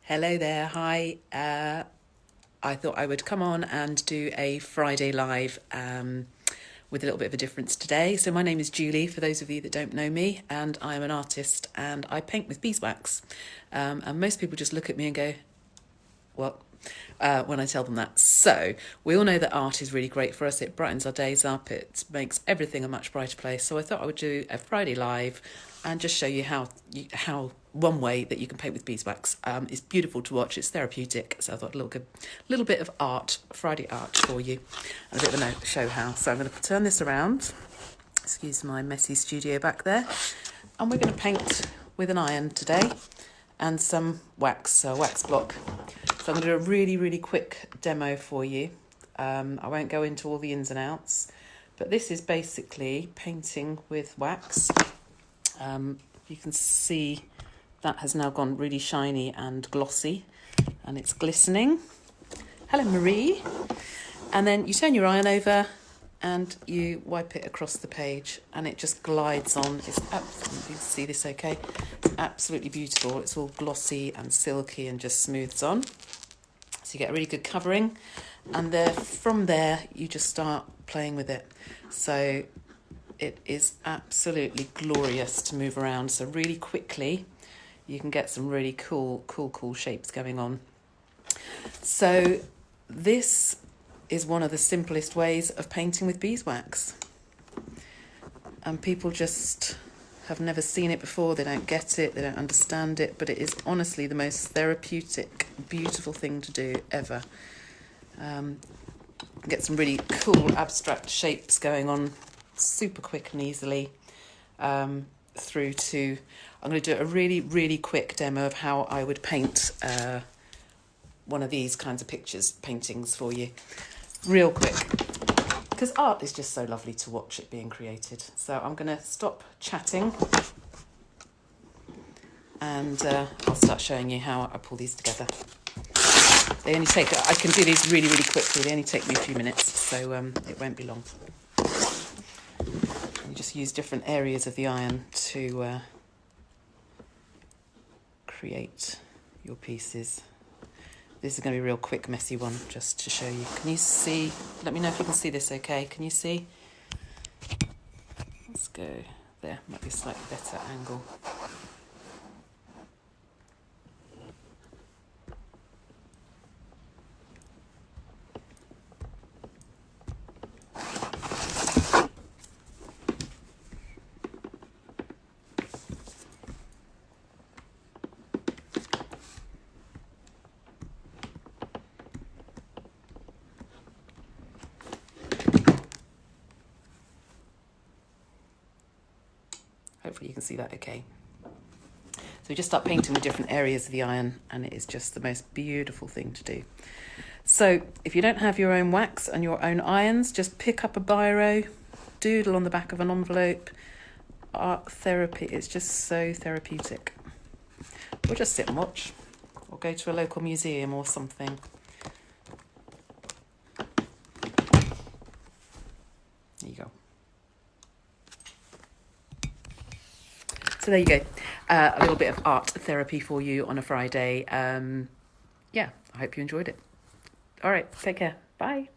Hello there, hi. I thought I would come on and do a Friday live with a little bit of a difference today. So my name is Julie, for those of you that don't know me, and I am an artist and I paint with beeswax. And most people just look at me and go, what? When I tell them that. So we all know that art is really great for us. It brightens our days up. It makes everything a much brighter place. So I thought I would do a Friday live and just show you how one way that you can paint with beeswax. It's beautiful to watch. It's therapeutic. So I thought a little bit of art, Friday art for you, and a bit of a show how. So I'm going to turn this around. Excuse my messy studio back there. And we're going to paint with an iron today and some wax, so a wax block. So I'm going to do a really quick demo for you. I won't go into all the ins and outs, but this is basically painting with wax. You can see that has now gone really shiny and glossy, and it's glistening. Hello, Marie. And then you turn your iron over and you wipe it across the page and it just glides on. It's absolutely, you can see this okay? It's absolutely beautiful. It's all glossy and silky and just smooths on. So you get a really good covering, and from there you just start playing with it. So it is absolutely glorious to move around. So really quickly you can get some really cool shapes going on. So this is one of the simplest ways of painting with beeswax. And people just have never seen it before. They don't get it, they don't understand it, but it is honestly the most therapeutic, beautiful thing to do ever. Get some really cool abstract shapes going on super quick and easily, through to, I'm going to do a really quick demo of how I would paint one of these kinds of paintings for you, real quick, because art is just so lovely to watch it being created. So I'm going to stop chatting and I'll start showing you how I pull these together. They only take, I can do these really quickly, they only take me a few minutes, so it won't be long. You just use different areas of the iron to create your pieces. This is going to be a real quick, messy one, just to show you. Can you see? Let me know if you can see this okay. Can you see? Let's go there. Might be a slightly better angle. Hopefully you can see that okay. So we just start painting with different areas of the iron, and it is just the most beautiful thing to do. So if you don't have your own wax and your own irons, just pick up a biro, doodle on the back of an envelope. Art therapy is just so therapeutic. Or just sit and watch, or go to a local museum or something. There you go. So there you go, a little bit of art therapy for you on a Friday. Yeah, I hope you enjoyed it. All right, take care. Bye.